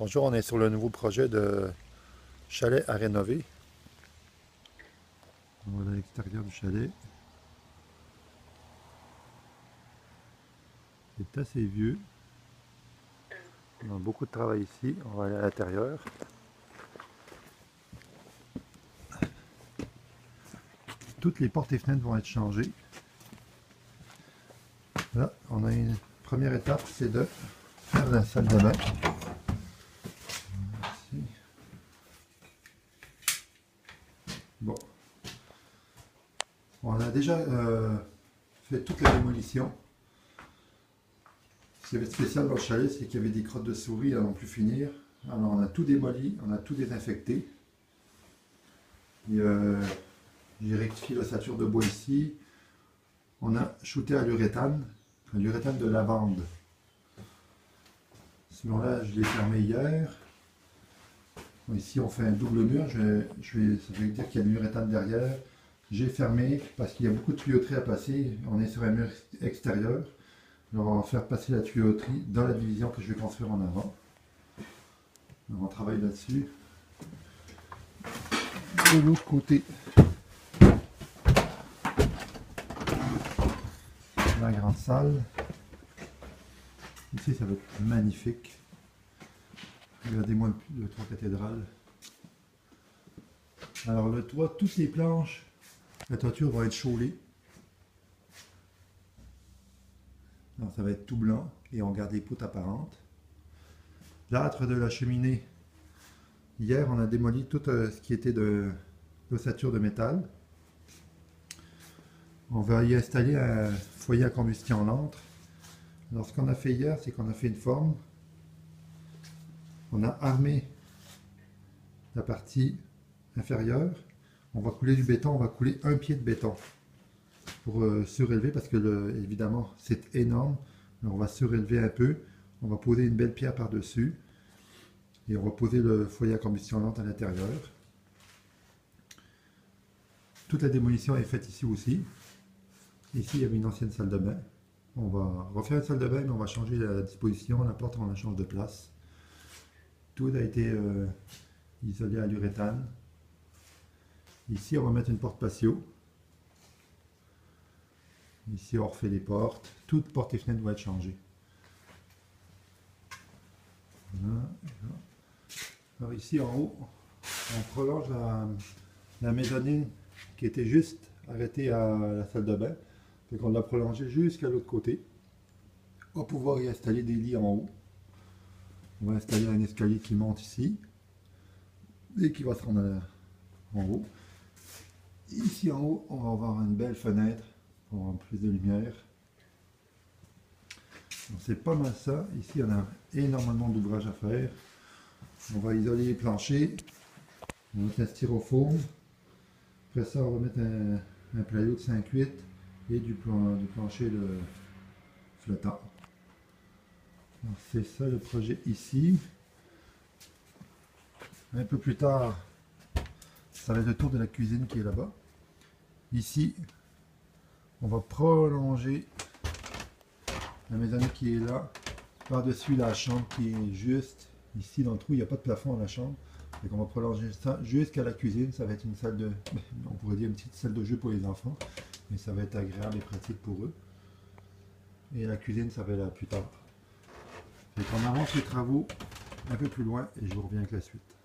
Bonjour, on est sur le nouveau projet de chalet à rénover. Voilà l'extérieur du chalet. C'est assez vieux. On a beaucoup de travail ici. On va aller à l'intérieur. Toutes les portes et fenêtres vont être changées. Là, on a une première étape, c'est de faire la salle de bain. Ici. Bon. On a déjà fait toute la démolition. Ce qui avait de spécial dans le chalet, c'est qu'il y avait des crottes de souris à n'en plus finir. Alors on a tout démoli, on a tout désinfecté. J'ai rectifié l'ossature de bois ici. On a shooté à l'uréthane de lavande. Celui-là, je l'ai fermé hier. Ici, on fait un double mur. Ça veut dire qu'il y a l'uréthane derrière. J'ai fermé parce qu'il y a beaucoup de tuyauterie à passer. On est sur un mur extérieur. Alors, on va faire passer la tuyauterie dans la division que je vais construire en avant. Alors, on travaille là-dessus. De l'autre côté, la grande salle. Ici, ça va être magnifique. Regardez-moi le toit cathédrale. Alors, le toit, toutes les planches, la toiture va être chaulée. Alors, ça va être tout blanc et on garde les poutres apparentes. L'âtre de la cheminée. Hier, on a démoli tout ce qui était de l'ossature de métal. On va y installer un foyer à combustion lente. Alors, ce qu'on a fait hier, c'est qu'on a fait une forme. On a armé la partie inférieure. On va couler du béton, on va couler un pied de béton pour surélever parce que évidemment c'est énorme. Alors, on va surélever un peu. On va poser une belle pierre par-dessus et on va poser le foyer à combustion lente à l'intérieur. Toute la démolition est faite ici aussi. Ici, il y avait une ancienne salle de bain. On va refaire une salle de bain, mais on va changer la disposition. La porte, on la change de place. Tout a été isolé à l'uréthane. Ici, on va mettre une porte patio. Ici, on refait les portes. Toutes portes et fenêtres vont être changées. Voilà. Alors ici, en haut, on prolonge la mezzanine qui était juste arrêtée à la salle de bain. Donc on l'a prolongée jusqu'à l'autre côté. On va pouvoir y installer des lits en haut. On va installer un escalier qui monte ici et qui va se rendre en haut. Ici en haut, on va avoir une belle fenêtre pour avoir plus de lumière. C'est pas mal ça. Ici, on a énormément d'ouvrages à faire. On va isoler les planchers. On va mettre un styrofoam. Après ça, on va mettre un plywood 5/8 et du plancher flottant. C'est ça le projet ici. Un peu plus tard, ça va être le tour de la cuisine qui est là-bas. Ici, on va prolonger la maisonnée qui est là. Par-dessus la chambre qui est juste ici dans le trou. Il n'y a pas de plafond dans la chambre. Donc on va prolonger ça jusqu'à la cuisine. Ça va être une salle de... on pourrait dire une petite salle de jeu pour les enfants. Mais ça va être agréable et pratique pour eux. Et la cuisine, ça va être là plus tard. Donc on avance les travaux un peu plus loin et je vous reviens avec la suite.